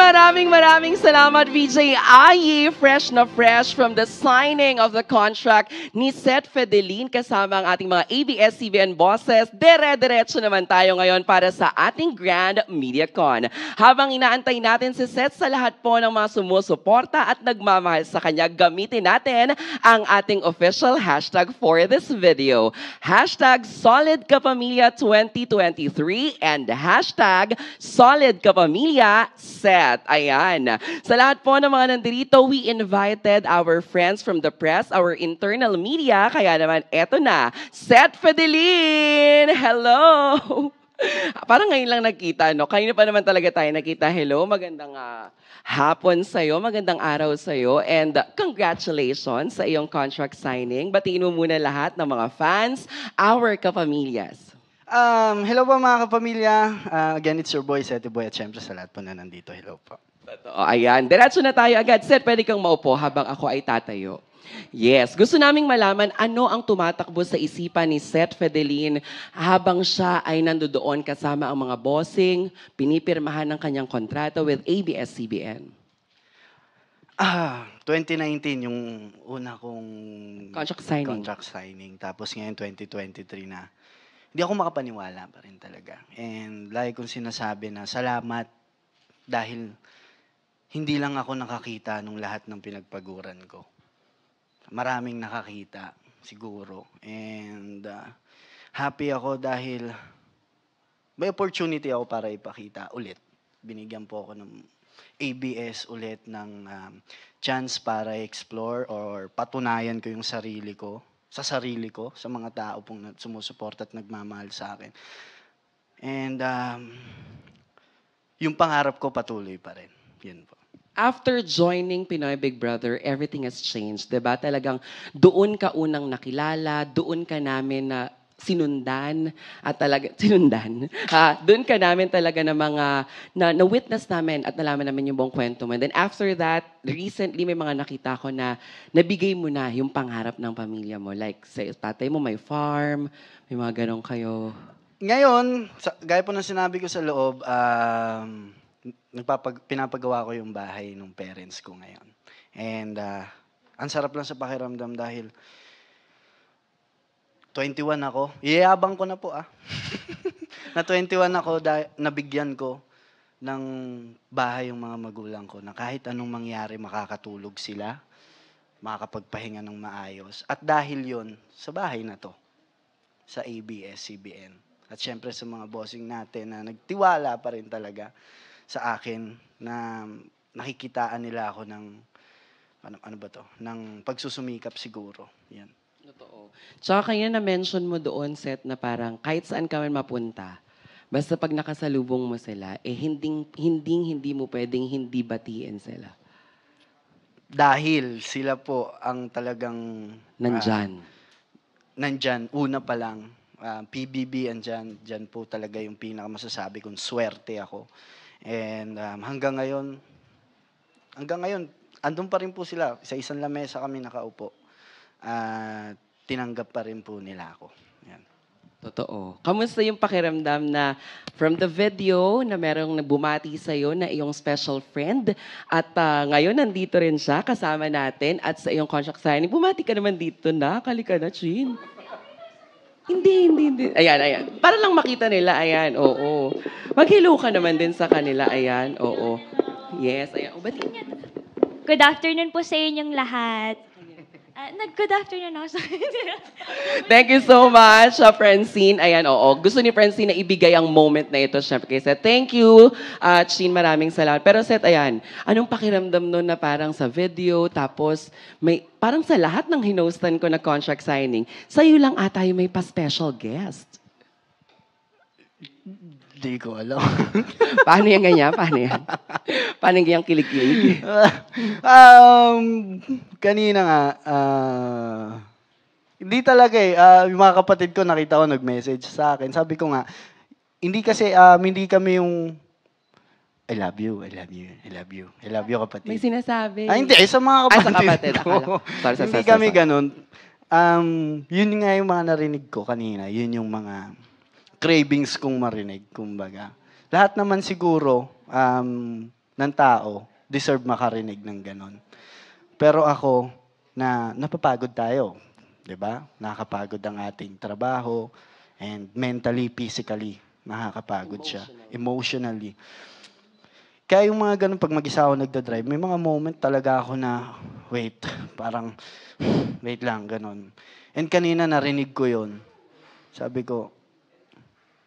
Maraming salamat, VJ Ayi. Fresh na fresh from the signing of the contract ni Seth Fedelin kasama ang ating mga ABS-CBN bosses. Dire-diretso naman tayo ngayon para sa ating Grand MediaCon. Habang inaantay natin si Seth, sa lahat po ng mga sumusuporta at nagmamahal sa kanya, gamitin natin ang ating official hashtag for this video. Hashtag SolidKapamilya2023 and hashtag SolidKapamilya Seth. Ayan. Sa lahat po ng mga nandito, we invited our friends from the press, our internal media. Kaya naman, eto na, Seth Fedelin! Hello! Parang ngayon lang nagkita, no? Kanina pa naman talaga tayo nakita. Hello, magandang hapon sa'yo, magandang araw sa'yo, and congratulations sa iyong contract signing. Batiin mo muna lahat ng mga fans, our kapamilyas. Hello po mga kapamilya. Again, it's your boy, Seth Boy, at syempre sa lahat po na nandito. Hello po. Totoo, ayan. Diretso na tayo agad. Seth, pwede kang maupo habang ako ay tatayo. Yes, gusto naming malaman ano ang tumatakbo sa isipan ni Seth Fedelin habang siya ay nandoon kasama ang mga bossing, pinipirmahan ng kanyang kontrata with ABS-CBN. 2019 yung una kong Contract signing. Tapos ngayon 2023 na. Hindi ako makapaniwala pa rin talaga. And like kong sinasabi na salamat dahil hindi lang ako nakakita nung lahat ng pinagpaguran ko. Maraming nakakita siguro. And happy ako dahil may opportunity ako para ipakita ulit. Binigyan po ako ng ABS ulit ng chance para explore or patunayan ko yung sarili ko, sa mga tao pong sumusuporta at nagmamahal sa akin. And yung pangarap ko patuloy pa rin. Yun po. After joining Pinoy Big Brother, everything has changed, 'di ba? Talagang doon ka unang nakilala, doon ka namin na sinundan at talaga doon ka namin talaga na mga na witness namin at nalaman namin yung buong kwento mo. And then after that, recently may mga nakita ko na nabigay mo na yung pangarap ng pamilya mo. Like sa tatay mo may farm, may mga ganong kayo. Ngayon, gaya po ng sinabi ko sa loob, pinapagawa ko yung bahay ng parents ko ngayon. And ang sarap lang sa pakiramdam dahil 21 ako. Iyayabang ko na po na 21 ako, nabigyan ko ng bahay yung mga magulang ko na kahit anong mangyari makakatulog sila, makakapagpahinga ng maayos. At dahil yon sa bahay na to, sa ABS-CBN. At syempre sa mga bossing natin na nagtiwala pa rin talaga sa akin na nakikitaan nila ako ng ng pagsusumikap siguro. Yan. Totoo. Tsaka kanya na-mention mo doon, Seth, na parang kahit saan ka man mapunta, basta pag nakasalubong mo sila, hindi mo pwedeng hindi batiin sila. Dahil sila po ang talagang nandyan. Nandyan, una pa lang. PBB, dyan po talaga yung pinakamasasabi kong swerte ako. And hanggang ngayon, andun pa rin po sila. Sa isang lamesa kami nakaupo. Tinanggap pa rin po nila ako. Yan. Totoo. Kamusta yung pakiramdam na from the video na merong bumati sa'yo na iyong special friend at ngayon nandito rin siya kasama natin at sa iyong contract signing. Bumati ka naman dito na. Kali ka na, Chin. Hindi. Ayan. Para lang makita nila, ayan, oo. Mag-hello ka naman din sa kanila, ayan, oo. Yes, ayan. Good afternoon po sa inyong lahat. Good afternoon ako. Thank you so much, Francine. Ayan, oo. Gusto ni Francine na ibigay ang moment na ito, syempre kay Seth. Thank you, Chin. Maraming salamat. Pero Seth, ayan, anong pakiramdam nun na parang sa video, tapos parang sa lahat ng hinostan ko na contract signing, sa'yo lang ata yung may pa-special guest. Hindi ko alam. Paano yung ganyan? Paano yung kilig-kilig? Kanina nga, hindi talaga yung mga kapatid ko nakita ko nag-message sa akin. Sabi ko nga, hindi kami yung I love you kapatid. May sinasabi. Hindi, sa mga kapatid ko. Sorry. Hindi kami ganun. Yun nga yung mga narinig ko kanina. Yun yung mga cravings kong marinig, kumbaga. Lahat naman siguro, ng tao deserve makarinig ng ganon. Pero ako, na napapagod tayo. 'Di ba? Nakakapagod ang ating trabaho and mentally, physically, nakakapagod siya. Emotionally. Kaya yung mga ganun, pag mag-isa ako nagda-drive, may mga moment talaga ako na, wait, parang, wait lang, ganun. And kanina narinig ko yon. Sabi ko,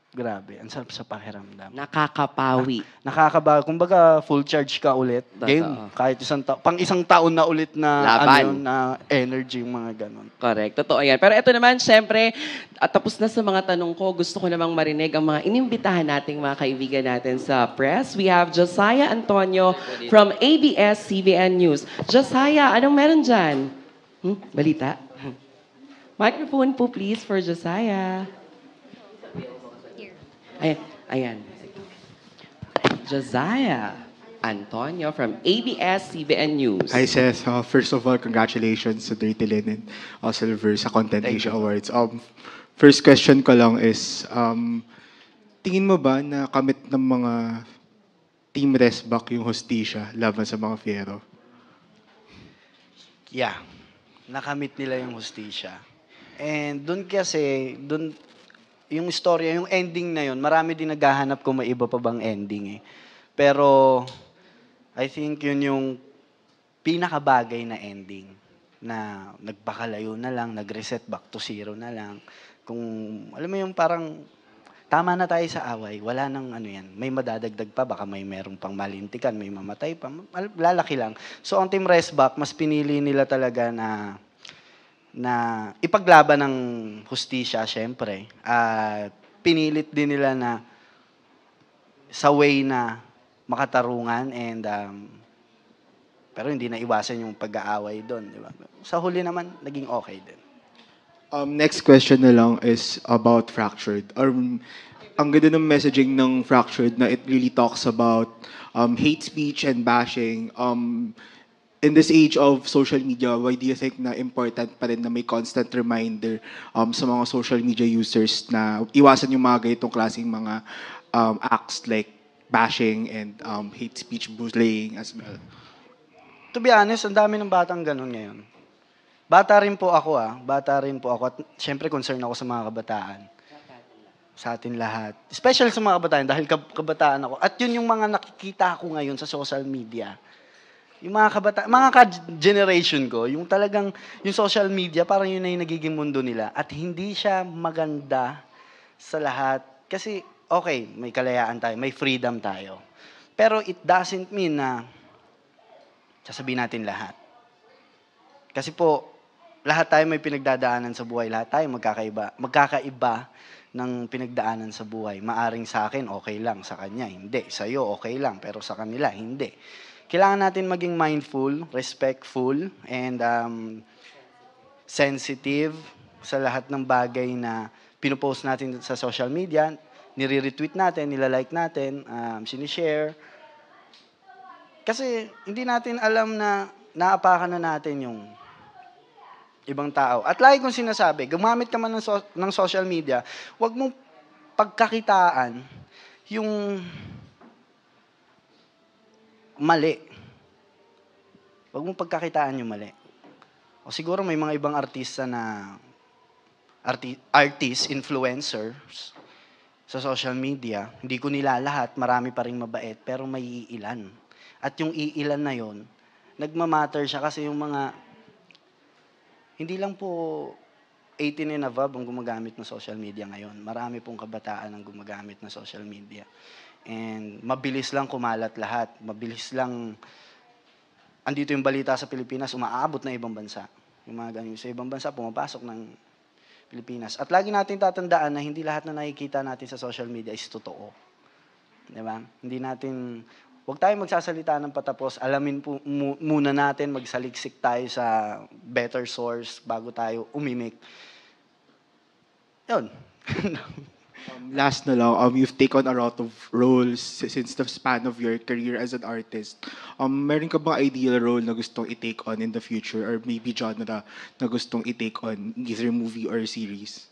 grabe, ang sarap sa pakiramdam. Nakakapawi. Nakakabago. Kumbaga, full charge ka ulit. Totoo. Game. Kahit pang isang taon na ulit na, Laban. yun, na energy, yung mga ganun. Correct. Totoo yan. Pero ito naman, syempre, at tapos na sa mga tanong ko, gusto ko namang marinig ang mga inimbitahan nating mga kaibigan natin sa press. We have Josiah Antonio from ABS-CBN News. Josiah, anong meron dyan? Balita? Microphone po please for Josiah. Ayan. Josiah Antonio from ABS-CBN News. Hi, Seth. First of all, congratulations to Dirty Linen Silver sa Content Thank Asia you. Awards. First question ko lang is, tingin mo ba na kamit ng mga Team Resback yung hostisya laban sa mga Fiero? Yeah. Nakamit nila yung hustisya. And doon kasi, yung istorya, yung ending na yun, marami din naghahanap kung may iba pa bang ending eh. Pero, I think yun yung pinakabagay na ending. Na nagpakalayo na lang, nag-reset back to zero na lang. Kung, alam mo yung parang, tama na tayo sa away, wala nang ano yan. May madadagdag pa, baka may merong pang malintikan, may mamatay pa, lalaki lang. So, ang Team Resback, mas pinili nila talaga na ipaglaban ng hustisya, syempre. Pinilit din nila na sa way na makatarungan and pero hindi na iwasan yung pag-aaway doon, di ba? Sa huli naman, naging okay din. Next question na lang is about Fractured. Ang ganda ng messaging ng Fractured na it really talks about hate speech and bashing. In this age of social media, why do you think na important pa rin na may constant reminder sa mga social media users na iwasan yung mga ganitong klaseng mga acts like bashing and hate speech, bullying as well? To be honest, ang dami ng batang ganun ngayon. Bata rin po ako at syempre concerned ako sa mga kabataan. Sa atin lahat. Especially sa mga kabataan dahil kabataan ako. At yun yung mga nakikita ko ngayon sa social media. Yung mga kabataan, mga ka-generation ko, yung talagang, yung social media, parang yun na yung nagiging mundo nila. At hindi siya maganda sa lahat. Kasi, okay, may kalayaan tayo, may freedom tayo. Pero it doesn't mean na sasabihin natin lahat. Kasi po, lahat tayo may pinagdadaanan sa buhay. Lahat tayo magkakaiba ng pinagdaanan sa buhay. Maaring sa akin, okay lang. Sa kanya, hindi. Sa'yo, okay lang. Pero sa kanila, hindi. Kailangan natin maging mindful, respectful, and sensitive sa lahat ng bagay na pinupost natin sa social media, nire-retweet natin, nilalike natin, sinishare. Kasi hindi natin alam na naapakan na natin yung ibang tao. At lagi kong sinasabi, gumamit ka man ng social media, huwag mong pagkakitaan yung mali. Huwag mong pagkakitaan yung mali. O siguro may mga ibang artista na influencers sa social media. Hindi ko nila lahat, marami pa ring mabait, pero may iilan. At yung iilan na yon, nagmamatter siya kasi yung mga, hindi lang po 18 and above ang gumagamit ng social media ngayon. Marami pong kabataan ang gumagamit ng social media. And mabilis lang kumalat lahat. Mabilis lang, andito yung balita sa Pilipinas, umaabot na ibang bansa. Yung mga ganyan sa ibang bansa, pumapasok ng Pilipinas. At lagi natin tatandaan na hindi lahat na nakikita natin sa social media is totoo. Diba? Hindi natin, huwag tayo magsasalita ng patapos. Alamin po muna natin, magsaliksik tayo sa better source bago tayo umimik. Yun. Last na lang, you've taken a lot of roles since the span of your career as an artist. Meron ka bang ideal role na gustong i-take on in the future or maybe genre na gustong i-take on either movie or series?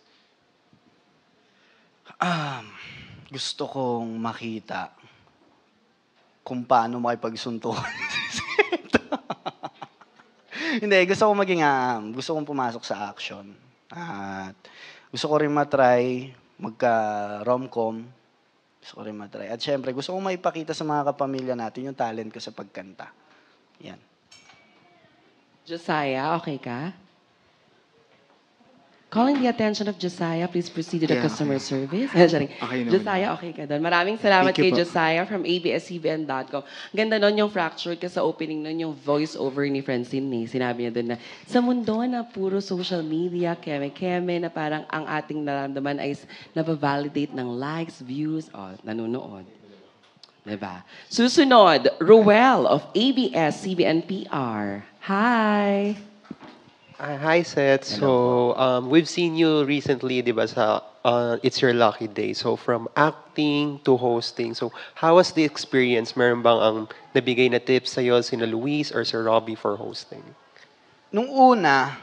Gusto kong makita kung paano makipagsuntukan. Hindi, gusto kong pumasok sa action. At gusto ko rin matry magka-romcom. Gusto ko rin matry. At syempre, gusto kong maipakita sa mga kapamilya natin yung talent ko sa pagkanta. Yan. Josiah, okay ka? Calling the attention of Josiah, please proceed to the Yeah, customer okay. service. Sorry. Okay naman. Josiah, okay ka doon. Maraming salamat Thank you kay po. Josiah from abscbn.com. Ganda nun yung fractured kasi sa opening nun yung voice-over ni Francine. Sinabi niya doon na sa mundo na puro social media, keme-keme, na parang ang ating nararamdaman ay nabavalidate ng likes, views, nanonood. Diba? Susunod, Ruel of ABS-CBN-PR. Hi! Hi, Seth. So, we've seen you recently, di ba, sa It's Your Lucky Day. So, from acting to hosting. So, how was the experience? Meron bang ang nabigay na tips sa'yo, sina Luis or Sir Robbie for hosting? Nung una,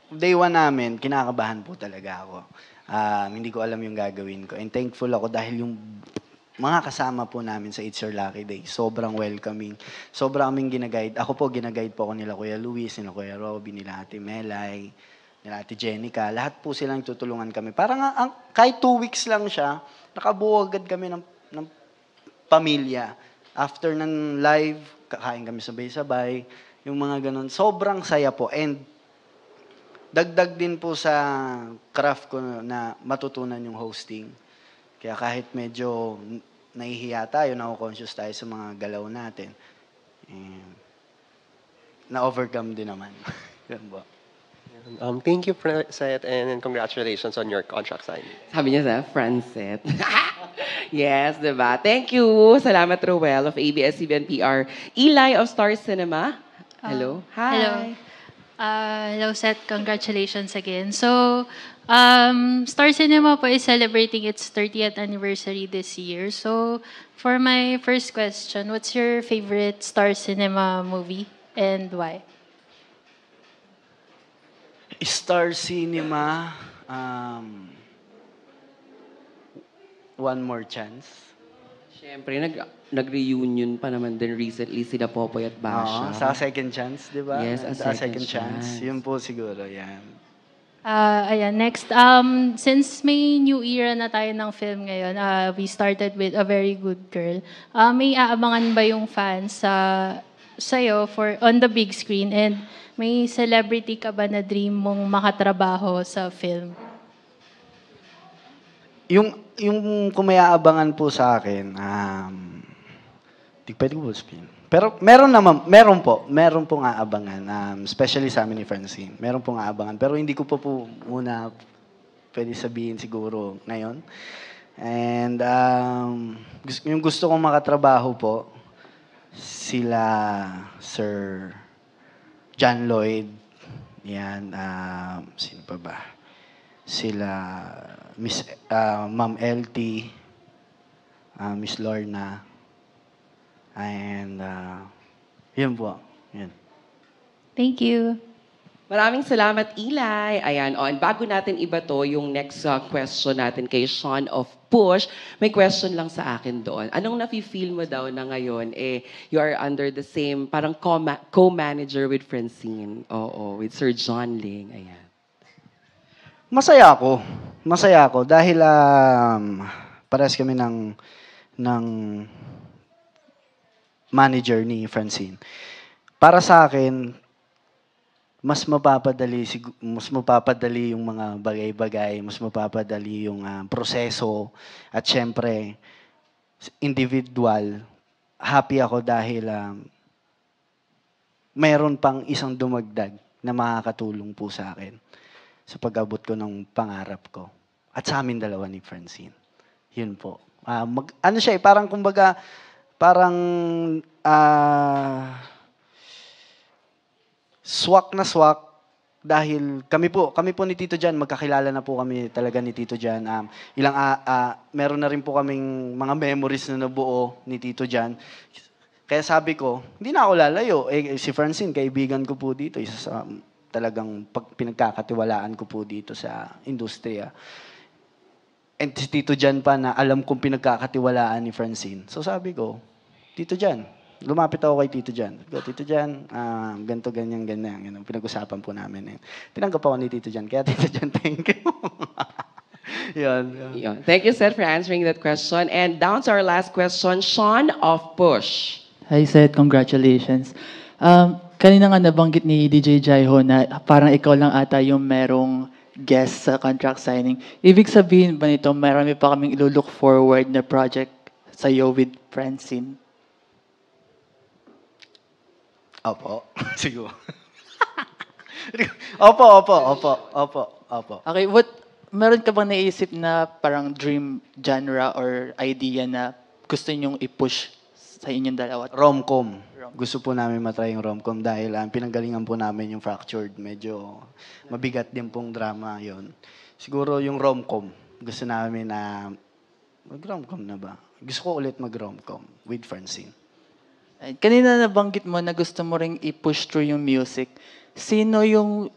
day one namin, kinakabahan po talaga ako. Hindi ko alam yung gagawin ko. And thankful ako dahil yung mga kasama po namin sa It's Your Lucky Day, sobrang welcoming. Sobrang aming ginaguide. Ako po, ginaguide po ako nila Kuya Luis, nila Kuya Robby, nila Ate Melay, nila Ate Jenica. Lahat po silang tutulungan kami. Parang kahit 2 weeks lang siya, nakabuo agad kami ng pamilya. After ng live, kakain kami sabay-sabay. Yung mga ganun. Sobrang saya po. And dagdag din po sa craft ko na matutunan yung hosting. Kaya kahit medyo nahihiya tayo, na-conscious tayo sa mga galaw natin, na-overcome din naman. Yan ba? Thank you, Seth, and congratulations on your contract signing. Sabi niya sa Francet. Yes, diba? Thank you. Salamat, Ruel of ABS-CBN-PR. Eli of Star Cinema. Hello. Hi. Hello. Hello, Seth. Congratulations again. So, Star Cinema po is celebrating its 30th anniversary this year. So, for my first question, what's your favorite Star Cinema movie and why? Star Cinema, One More Chance. Siyempre, nag-reunion pa naman din recently sila Popoy at Basha. Sa Second Chance, di ba? Yes, a second chance. Yun po siguro, yan. Ayan, next, since may new era na tayo ng film ngayon, we started with A Very Good Girl. May aabangan ba yung fans sa'yo on the big screen? And may celebrity ka ba na dream mong makatrabaho sa film? Yung kung may aabangan po sa akin, di pwede ko sabihin. Pero meron pong aabangan, especially sa amin ni Francine. Meron pong aabangan, pero hindi ko po muna pwede sabihin siguro ngayon. And yung gusto kong makatrabaho po, sila Sir John Lloyd, yan, sino pa ba? Sila Miss Ma'am LT, Miss Lorna, and yun po. Yun. Thank you. Maraming salamat, Eli. Ayan, and bago natin iba to, yung next question natin kay Sean of Push, may question lang sa akin doon. Anong nafe-feel mo daw na ngayon, you are under the same, parang co-manager with Francine. Oo, with Sir John Ling. Ayan. Masaya ako dahil parehas kami ng manager ni Francine. Para sa akin, mas mapapadali yung mga bagay-bagay, mas mapapadali yung proseso, at syempre individual. Happy ako dahil mayroon pang isang dumagdag na makakatulong po sa akin sa pag-abot ko ng pangarap ko. At sa amin dalawa ni Francine. Yun po. Ano siya parang kumbaga, swak na swak dahil kami po ni Tito Jan, magkakilala na po kami talaga ni Tito Jan. Meron na rin po kaming mga memories na nabuo ni Tito Jan. Kaya sabi ko, hindi na ako lalayo. Si Francine, kaibigan ko po dito. Isa sa talagang pinagkakatiwalaan ko po dito sa industriya. And si Tito Jan pa na alam kong pinagkakatiwalaan ni Francine. So sabi ko, Tito Jan. Lumapit ako kay Tito Jan. Tito Jan, ganito, ganyan, ganyan. Ganun, pinag-usapan po namin. Tinanggap ako ni Tito Jan. Kaya Tito Jan, thank you. Yun. Yun. Thank you, Seth, for answering that question. And down to our last question, Sean of Push. Hi, Seth. Congratulations. Kanina nga nabanggit ni DJ Jaiho na parang ikaw lang ata yung merong guest sa contract signing. Ibig sabihin ba nito, marami pa kaming ilulook forward na project sa'yo with Francine? Opo. Siguro. Opo. Okay, meron ka bang naisip na parang dream genre or idea na gusto nyong i-push sa inyong dalawa? Rom-com. Gusto po namin matry yung rom-com dahil ang pinanggalingan po namin yung Fractured. Medyo mabigat din pong drama yon. Siguro yung rom-com. Gusto namin na mag-rom-com na ba? Gusto ko ulit mag-rom-com with Francine. Kanina nabanggit mo na gusto mo ring i-push through yung music. Sino yung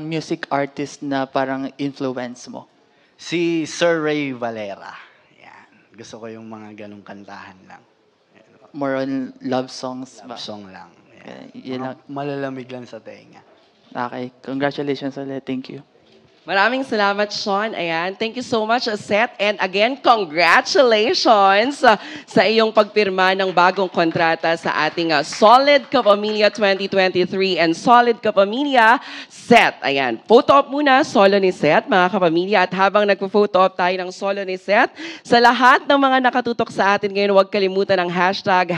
music artist na parang influence mo? Si Sir Ray Valera. Yan. Gusto ko yung mga ganong kantahan lang. More on love songs ba? Love song lang. Yan. Yun lang. Malalamig lang sa tenga. Okay. Congratulations ulit. Thank you. Maraming salamat, Sean. Ayan. Thank you so much, Seth. And again, congratulations sa iyong pagpirma ng bagong kontrata sa ating Solid Kapamilya 2023 and Solid Kapamilya Seth. Ayan. Photo op muna, solo ni Seth, mga kapamilya. At habang nagpo-photo op tayo ng solo ni Seth, sa lahat ng mga nakatutok sa atin ngayon, huwag kalimutan ang hashtag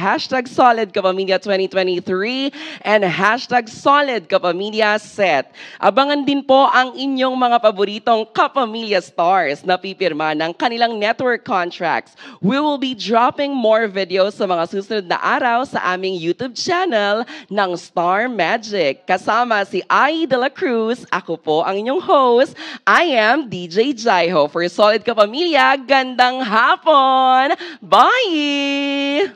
Solid Kapamilya 2023 and hashtag Solid Kapamilya Seth. Abangan din po ang inyong mga paboritong Kapamilya stars na pipirma ng kanilang network contracts. We will be dropping more videos sa mga susunod na araw sa aming YouTube channel ng Star Magic. Kasama si Ai de la Cruz, ako po ang inyong host. I am DJ Jaiho. For Solid Kapamilya, gandang hapon! Bye!